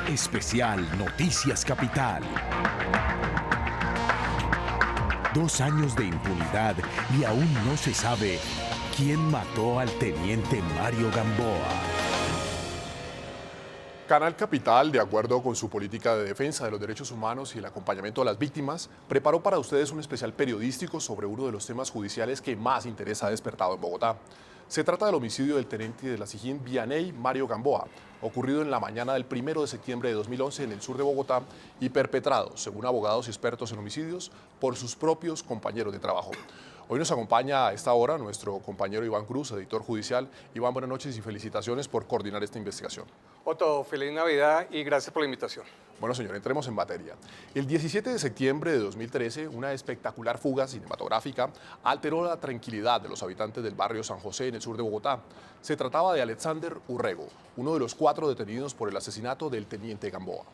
Especial Noticias Capital. 2 años de impunidad y aún no se sabe quién mató al teniente Mario Gamboa. Canal Capital, de acuerdo con su política de defensa de los derechos humanos y el acompañamiento a las víctimas, preparó para ustedes un especial periodístico sobre uno de los temas judiciales que más interés ha despertado en Bogotá. Se trata del homicidio del teniente de la SIJÍN Vianney Mario Gamboa, ocurrido en la mañana del 1 de septiembre de 2011 en el sur de Bogotá y perpetrado, según abogados y expertos en homicidios, por sus propios compañeros de trabajo. Hoy nos acompaña a esta hora nuestro compañero Iván Cruz, editor judicial. Iván, buenas noches y felicitaciones por coordinar esta investigación. Otto, feliz Navidad y gracias por la invitación. Bueno, señor, entremos en materia. El 17 de septiembre de 2013, una espectacular fuga cinematográfica alteró la tranquilidad de los habitantes del barrio San José en el sur de Bogotá. Se trataba de Alexander Urrego, uno de los 4 detenidos por el asesinato del teniente Gamboa.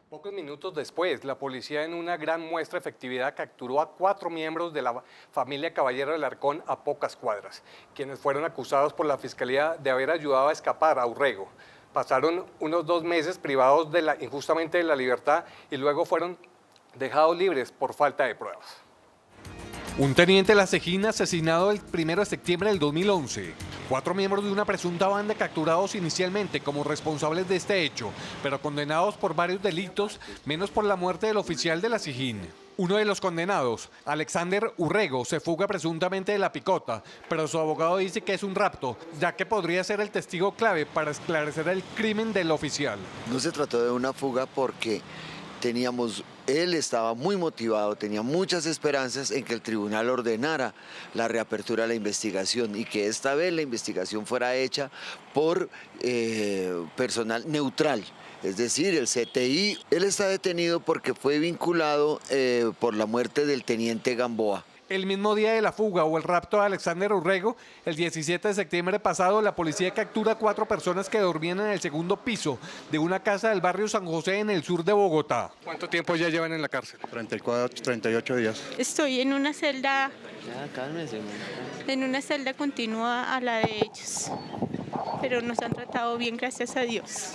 Pocos minutos después, la policía en una gran muestra de efectividad capturó a 4 miembros de la familia Caballero del Arcón a pocas cuadras, quienes fueron acusados por la Fiscalía de haber ayudado a escapar a Urrego. Pasaron unos 2 meses privados injustamente de la libertad y luego fueron dejados libres por falta de pruebas. Un teniente de la SIJÍN asesinado el 1 de septiembre del 2011. 4 miembros de una presunta banda capturados inicialmente como responsables de este hecho, pero condenados por varios delitos, menos por la muerte del oficial de la SIJÍN. Uno de los condenados, Alexander Urrego, se fuga presuntamente de La Picota, pero su abogado dice que es un rapto, ya que podría ser el testigo clave para esclarecer el crimen del oficial. No se trató de una fuga porque él estaba muy motivado, tenía muchas esperanzas en que el tribunal ordenara la reapertura de la investigación y que esta vez la investigación fuera hecha por personal neutral. Es decir, el CTI. Él está detenido porque fue vinculado por la muerte del teniente Gamboa. El mismo día de la fuga o el rapto de Alexander Urrego, el 17 de septiembre pasado, la policía captura a 4 personas que dormían en el segundo piso de una casa del barrio San José en el sur de Bogotá. ¿Cuánto tiempo ya llevan en la cárcel? 38 días. Estoy en una celda, en una celda continua a la de ellos, pero nos han tratado bien, gracias a Dios,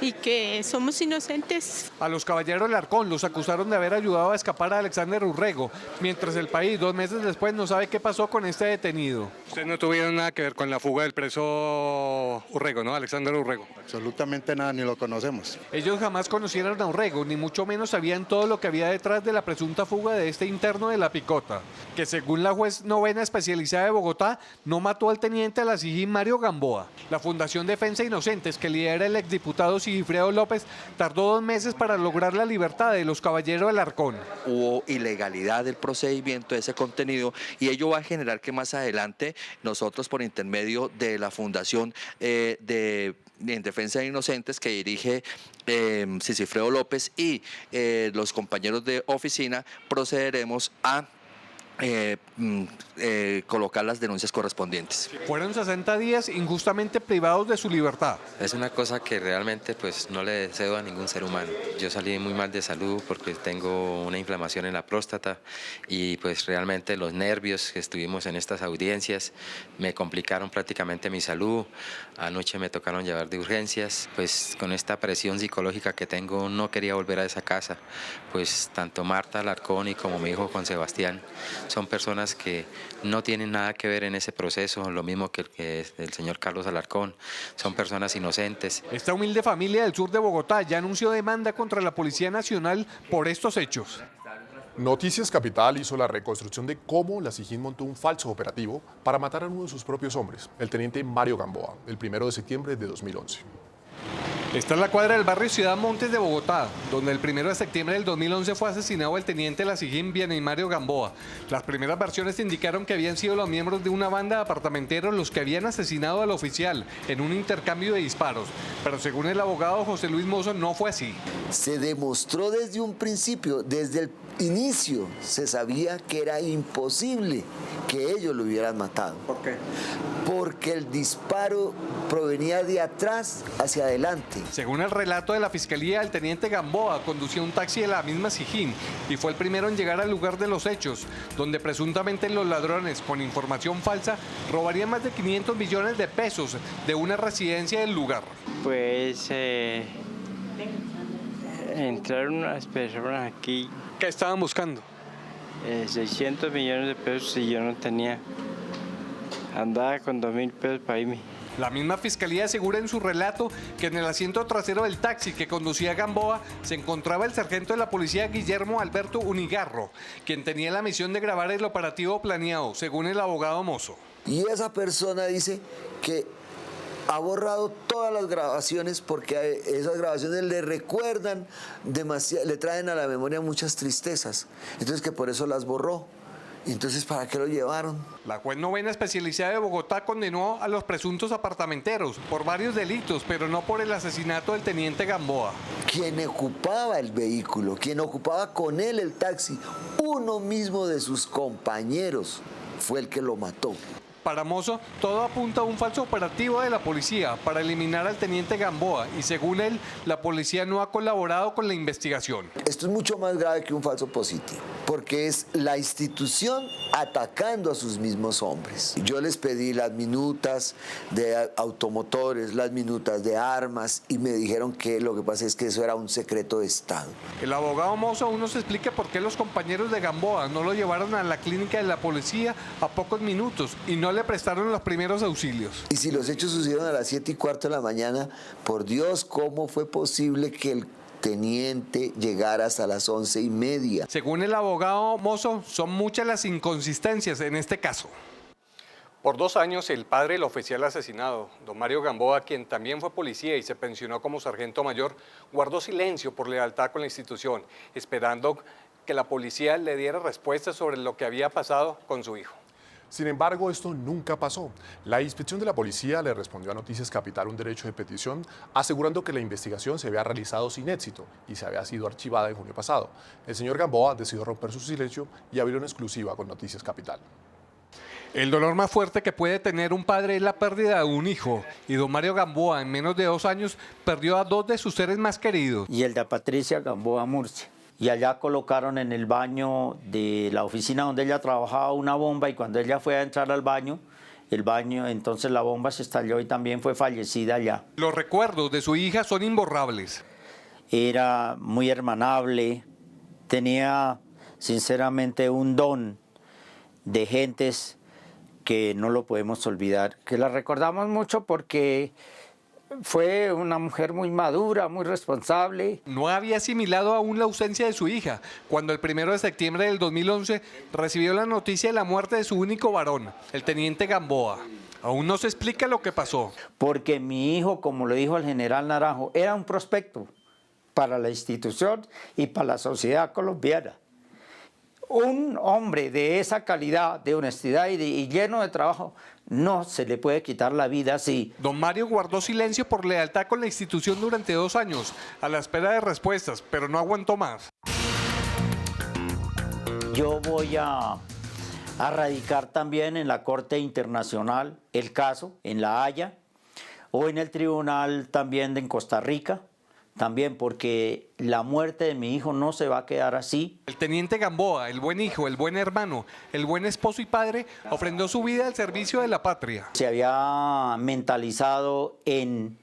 y que somos inocentes. A los Caballeros del Arcón los acusaron de haber ayudado a escapar a Alexander Urrego, mientras el país 2 meses después no sabe qué pasó con este detenido. Ustedes no tuvieron nada que ver con la fuga del preso Urrego, ¿no? Alexander Urrego. Absolutamente nada, ni lo conocemos. Ellos jamás conocieron a Urrego, ni mucho menos sabían todo lo que había detrás de la presunta fuga de este interno de La Picota, que según la juez novena especializada de Bogotá, no mató al teniente de la SIJÍN Mario Gamboa. La Fundación Defensa Inocentes, que lidera el exdiputado Sigifredo López, tardó 2 meses para lograr la libertad de los Caballeros del Arcón. Hubo ilegalidad del procedimiento de ese contenido y ello va a generar que más adelante nosotros, por intermedio de la Fundación en Defensa de Inocentes que dirige Sigifredo López y los compañeros de oficina, procederemos a colocar las denuncias correspondientes. Fueron 60 días injustamente privados de su libertad. Es una cosa que realmente pues no le deseo a ningún ser humano. Yo salí muy mal de salud porque tengo una inflamación en la próstata y pues realmente los nervios que estuvimos en estas audiencias me complicaron prácticamente mi salud. Anoche me tocaron llevar de urgencias, pues con esta presión psicológica que tengo no quería volver a esa casa, pues tanto Marta Alarcón y como mi hijo Juan Sebastián son personas que no tienen nada que ver en ese proceso, lo mismo que el señor Carlos Alarcón, son personas inocentes. Esta humilde familia del sur de Bogotá ya anunció demanda contra la Policía Nacional por estos hechos. Noticias Capital hizo la reconstrucción de cómo la SIJÍN montó un falso operativo para matar a uno de sus propios hombres, el teniente Mario Gamboa, el 1 de septiembre de 2011. Esta es la cuadra del barrio Ciudad Montes de Bogotá, donde el 1 de septiembre del 2011 fue asesinado el teniente de la SIJÍN Vianney Mario Gamboa. Las primeras versiones indicaron que habían sido los miembros de una banda de apartamenteros los que habían asesinado al oficial en un intercambio de disparos, pero según el abogado José Luis Mozo no fue así. Se demostró desde un principio, desde el inicio, se sabía que era imposible que ellos lo hubieran matado. ¿Por qué? Porque el disparo provenía de atrás hacia adelante. Según el relato de la Fiscalía, el teniente Gamboa conducía un taxi de la misma SIJÍN y fue el primero en llegar al lugar de los hechos, donde presuntamente los ladrones, con información falsa, robarían más de 500 millones de pesos de una residencia del lugar. Pues Entraron unas personas aquí, ¿Qué estaban buscando? 600 millones de pesos y yo no tenía. Andaba con 2.000 pesos para irme. La misma fiscalía asegura en su relato que en el asiento trasero del taxi que conducía a Gamboa se encontraba el sargento de la policía Guillermo Alberto Unigarro, quien tenía la misión de grabar el operativo planeado, según el abogado Mozo. Y esa persona dice que ha borrado todas las grabaciones porque esas grabaciones le recuerdan demasiado, le traen a la memoria muchas tristezas. Entonces que por eso las borró. Entonces, ¿para qué lo llevaron? La juez novena especializada de Bogotá condenó a los presuntos apartamenteros por varios delitos, pero no por el asesinato del teniente Gamboa. Quien ocupaba el vehículo, quien ocupaba con él el taxi, uno mismo de sus compañeros fue el que lo mató. Para Mozo, todo apunta a un falso operativo de la policía para eliminar al teniente Gamboa y según él, la policía no ha colaborado con la investigación. Esto es mucho más grave que un falso positivo, porque es la institución atacando a sus mismos hombres. Yo les pedí las minutas de automotores, las minutas de armas y me dijeron que lo que pasa es que eso era un secreto de Estado. El abogado Mozo aún nos explica por qué los compañeros de Gamboa no lo llevaron a la clínica de la policía a pocos minutos y no le prestaron los primeros auxilios. Y si los hechos sucedieron a las 7:15 de la mañana, por Dios, ¿cómo fue posible que el teniente llegara hasta las 11:30? Según el abogado Mozo, son muchas las inconsistencias en este caso. Por 2 años, el padre del oficial asesinado, don Mario Gamboa, quien también fue policía y se pensionó como sargento mayor, guardó silencio por lealtad con la institución, esperando que la policía le diera respuestas sobre lo que había pasado con su hijo. Sin embargo, esto nunca pasó. La inspección de la policía le respondió a Noticias Capital un derecho de petición, asegurando que la investigación se había realizado sin éxito y se había sido archivada en junio pasado. El señor Gamboa decidió romper su silencio y abrió una exclusiva con Noticias Capital. El dolor más fuerte que puede tener un padre es la pérdida de un hijo. Y don Mario Gamboa, en menos de 2 años, perdió a 2 de sus seres más queridos. Y el de Patricia Gamboa Murcia. Y allá colocaron en el baño de la oficina donde ella trabajaba una bomba y cuando ella fue a entrar al baño, entonces la bomba se estalló y también fue fallecida allá. Los recuerdos de su hija son imborrables. Era muy hermanable, tenía sinceramente un don de gentes que no lo podemos olvidar, que la recordamos mucho porque fue una mujer muy madura, muy responsable. No había asimilado aún la ausencia de su hija, cuando el 1 de septiembre del 2011 recibió la noticia de la muerte de su único varón, el teniente Gamboa. Aún no se explica lo que pasó. Porque mi hijo, como le dijo el general Naranjo, era un prospecto para la institución y para la sociedad colombiana. Un hombre de esa calidad, de honestidad y lleno de trabajo, no se le puede quitar la vida así. Don Mario guardó silencio por lealtad con la institución durante 2 años, a la espera de respuestas, pero no aguantó más. Yo voy a radicar también en la Corte Internacional el caso, en La Haya, o en el tribunal también en Costa Rica. También porque la muerte de mi hijo no se va a quedar así. El teniente Gamboa, el buen hijo, el buen hermano, el buen esposo y padre, ofrendó su vida al servicio de la patria. Se había mentalizado en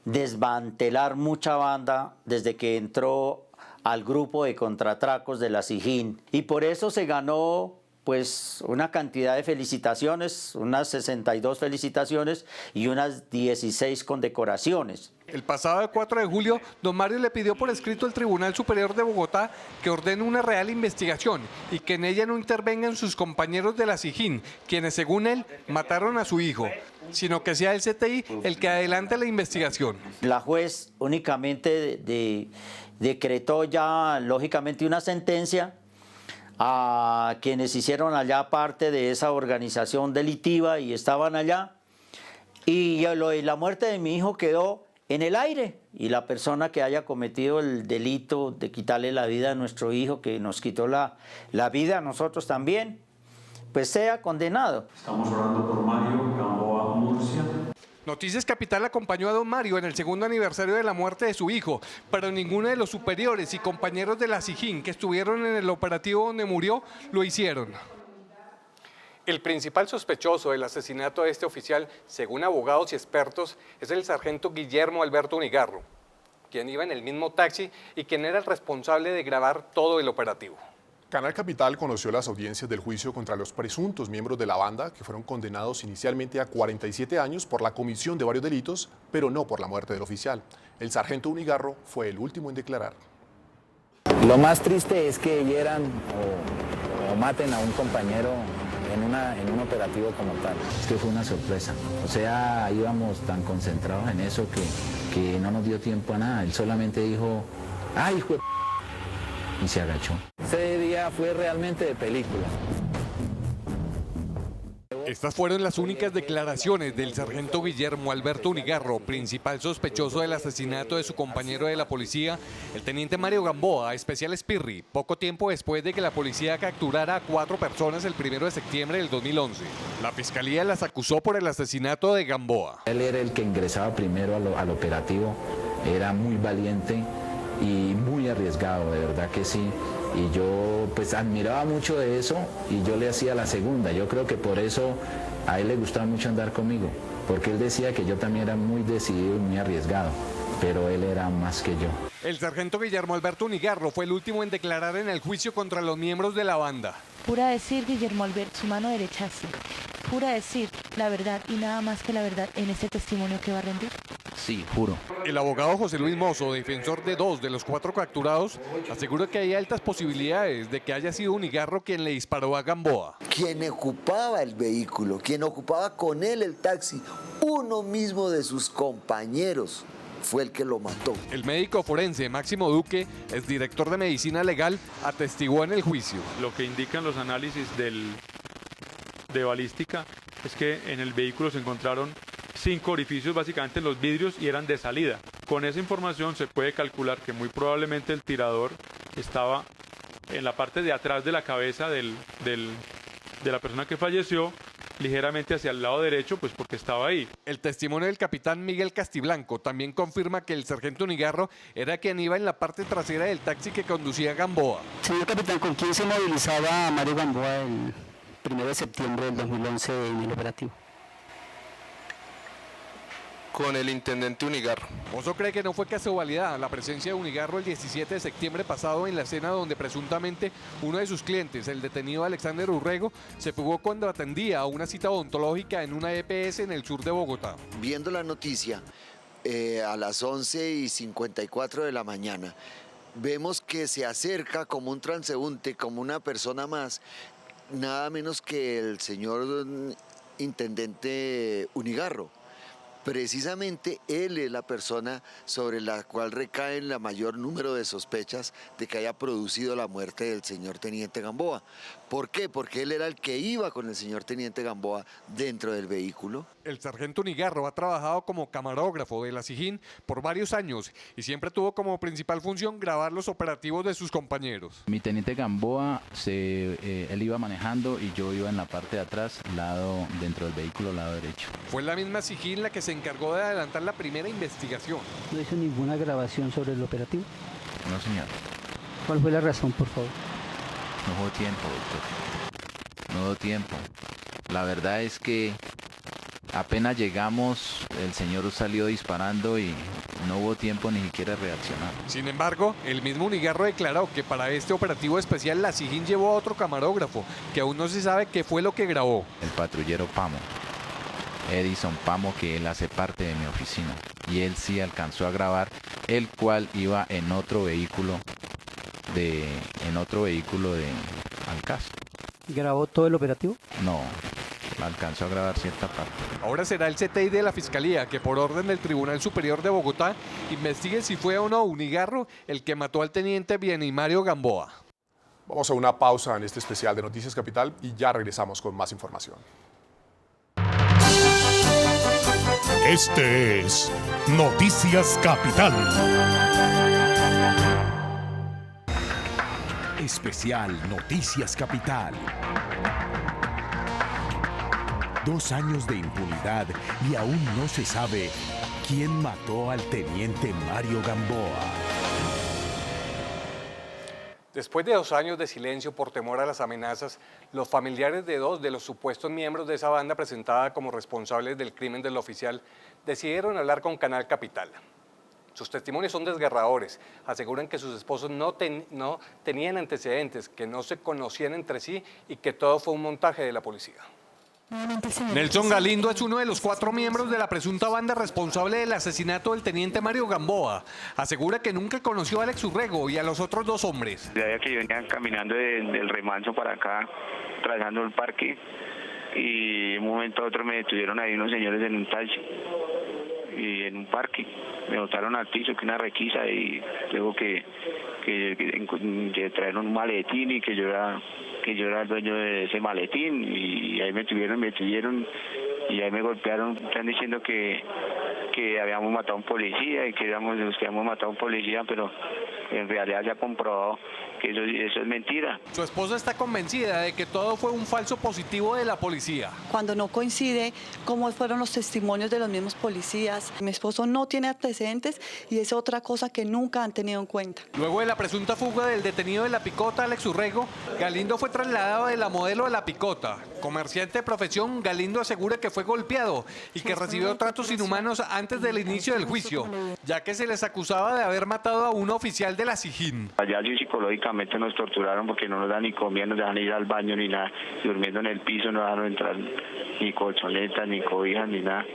desmantelar mucha banda desde que entró al grupo de contratracos de la SIJIN. Y por eso se ganó pues una cantidad de felicitaciones, unas 62 felicitaciones y unas 16 condecoraciones. El pasado 4 de julio, don Mario le pidió por escrito al Tribunal Superior de Bogotá que ordene una real investigación y que en ella no intervengan sus compañeros de la SIJIN, quienes según él mataron a su hijo, sino que sea el CTI el que adelante la investigación. La juez únicamente decretó ya lógicamente una sentencia a quienes hicieron allá parte de esa organización delictiva y estaban allá, y la muerte de mi hijo quedó en el aire, y la persona que haya cometido el delito de quitarle la vida a nuestro hijo, que nos quitó la vida a nosotros también, pues sea condenado. Estamos orando por Mario Gamboa Murcia. Noticias Capital acompañó a don Mario en el 2º aniversario de la muerte de su hijo, pero ninguno de los superiores y compañeros de la SIJIN que estuvieron en el operativo donde murió lo hicieron. El principal sospechoso del asesinato de este oficial, según abogados y expertos, es el sargento Guillermo Alberto Unigarro, quien iba en el mismo taxi y quien era el responsable de grabar todo el operativo. Canal Capital conoció las audiencias del juicio contra los presuntos miembros de la banda que fueron condenados inicialmente a 47 años por la comisión de varios delitos, pero no por la muerte del oficial. El sargento Unigarro fue el último en declarar. Lo más triste es que hieran o maten a un compañero en un operativo como tal. Es que fue una sorpresa. O sea, íbamos tan concentrados en eso que no nos dio tiempo a nada. Él solamente dijo, ¡ay, hijo de p-! Y se agachó. Ese día fue realmente de película. Estas fueron las únicas declaraciones del sargento Guillermo Alberto Unigarro, principal sospechoso del asesinato de su compañero de la policía, el teniente Mario Gamboa, especial Espirri, poco tiempo después de que la policía capturara a 4 personas el 1 de septiembre del 2011. La fiscalía las acusó por el asesinato de Gamboa. Él era el que ingresaba primero al operativo, era muy valiente y muy arriesgado, de verdad que sí. Y yo pues admiraba mucho de eso y yo le hacía la segunda. Yo creo que por eso a él le gustaba mucho andar conmigo, porque él decía que yo también era muy decidido y muy arriesgado, pero él era más que yo. El sargento Guillermo Alberto Unigarro fue el último en declarar en el juicio contra los miembros de la banda. Jura decir, Guillermo Alberto, su mano derecha sí. Jura decir la verdad y nada más que la verdad en este testimonio que va a rendir. Sí, juro. El abogado José Luis Mozo, defensor de 2 de los 4 capturados, asegura que hay altas posibilidades de que haya sido Unigarro quien le disparó a Gamboa. Quien ocupaba el vehículo, quien ocupaba con él el taxi, uno mismo de sus compañeros, fue el que lo mató. El médico forense Máximo Duque, exdirector de Medicina Legal, atestiguó en el juicio. Lo que indican los análisis de balística es que en el vehículo se encontraron 5 orificios básicamente en los vidrios y eran de salida. Con esa información se puede calcular que muy probablemente el tirador estaba en la parte de atrás de la cabeza de la persona que falleció, ligeramente hacia el lado derecho, pues porque estaba ahí. El testimonio del capitán Miguel Castiblanco también confirma que el sargento Unigarro era quien iba en la parte trasera del taxi que conducía a Gamboa. Señor capitán, ¿con quién se movilizaba Mario Gamboa el 1 de septiembre del 2011 en el operativo? Con el intendente Unigarro. Mozo cree que no fue casualidad la presencia de Unigarro el 17 de septiembre pasado en la escena donde presuntamente uno de sus clientes, el detenido Alexander Urrego, se fugó cuando atendía a una cita odontológica en una EPS en el sur de Bogotá. Viendo la noticia, a las 11:54 de la mañana, vemos que se acerca como un transeúnte, como una persona más, nada menos que el señor intendente Unigarro. Precisamente él es la persona sobre la cual recaen la mayor número de sospechas de que haya producido la muerte del señor teniente Gamboa. ¿Por qué? Porque él era el que iba con el señor teniente Gamboa dentro del vehículo. El sargento Unigarro ha trabajado como camarógrafo de la SIJIN por varios años y siempre tuvo como principal función grabar los operativos de sus compañeros. Mi teniente Gamboa, él iba manejando y yo iba en la parte de atrás, dentro del vehículo, lado derecho. Fue la misma SIJIN la que se encargó de adelantar la primera investigación. ¿No hizo ninguna grabación sobre el operativo? No, señor. ¿Cuál fue la razón, por favor? No hubo tiempo, doctor. No hubo tiempo. La verdad es que apenas llegamos, el señor salió disparando y no hubo tiempo ni siquiera de reaccionar. Sin embargo, el mismo Unigarro declaró que para este operativo especial la SIJIN llevó a otro camarógrafo, que aún no se sabe qué fue lo que grabó. El patrullero Pamo, Edison Pamo, que él hace parte de mi oficina. Y él sí alcanzó a grabar, el cual iba en otro vehículo de Alcaz. ¿Grabó todo el operativo? No, alcanzó a grabar cierta parte. Ahora será el CTI de la Fiscalía que por orden del Tribunal Superior de Bogotá investigue si fue o no Unigarro el que mató al teniente Mario Gamboa. Vamos a una pausa en este especial de Noticias Capital y ya regresamos con más información. Este es Noticias Capital. Especial Noticias Capital. 2 años de impunidad y aún no se sabe quién mató al teniente Mario Gamboa. Después de 2 años de silencio por temor a las amenazas, los familiares de 2 de los supuestos miembros de esa banda presentada como responsables del crimen del oficial decidieron hablar con Canal Capital. Sus testimonios son desgarradores. Aseguran que sus esposos no tenían antecedentes, que no se conocían entre sí y que todo fue un montaje de la policía. Nelson Galindo es uno de los 4 miembros de la presunta banda responsable del asesinato del teniente Mario Gamboa. Asegura que nunca conoció a Alex Urrego y a los otros 2 hombres. Ya que venían caminando del Remanso para acá, trazando el parque, y de un momento a otro me detuvieron ahí unos señores en un taxi y en un parque. Me botaron al piso, que una requisa, y luego que trajeron un maletín y que yo era el dueño de ese maletín, y ahí me tuvieron y ahí me golpearon. Están diciendo que habíamos matado a un policía y que éramos los que habíamos matado a un policía, pero en realidad se ha comprobado que eso es mentira. Su esposa está convencida de que todo fue un falso positivo de la policía. Cuando no coincide cómo fueron los testimonios de los mismos policías. Mi esposo no tiene antecedentes y es otra cosa que nunca han tenido en cuenta. Luego de la presunta fuga del detenido de La Picota, Alex Urrego, Galindo fue trasladado de la modelo de La Picota. Comerciante de profesión, Galindo asegura que fue golpeado y que recibió tratos inhumanos antes del inicio del juicio, ya que se les acusaba de haber matado a un oficial de la SIJIN. Allá sí psicológicamente nos torturaron porque no nos dan ni comida, no nos dejan ir al baño ni nada, durmiendo en el piso, no dejaron entrar ni colchonetas, ni cobijas, ni nada,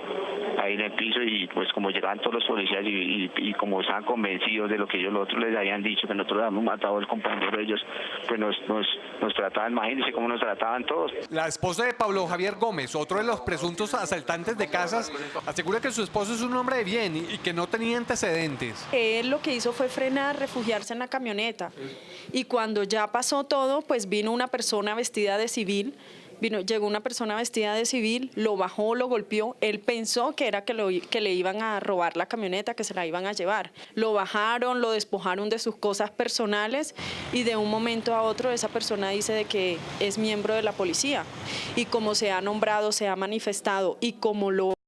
ahí en el piso. Y pues como llegaban todos los policías y como estaban convencidos de lo que los otros les habían dicho, que nosotros habíamos matado al compañero de ellos, pues nos trataban, imagínense cómo nos trataban todos. La esposa de Pablo Javier Gómez, otro de los presuntos asaltantes de casas, asegura que su esposo es un hombre de bien y que no tenía antecedentes. Él lo que hizo fue frenar, refugiarse en la camioneta, y cuando ya pasó todo, pues vino una persona vestida de civil. Llegó una persona vestida de civil, lo bajó, lo golpeó. Él pensó que era que le iban a robar la camioneta, que se la iban a llevar. Lo bajaron, lo despojaron de sus cosas personales, y de un momento a otro esa persona dice de que es miembro de la policía. Y como se ha nombrado, se ha manifestado, y como lo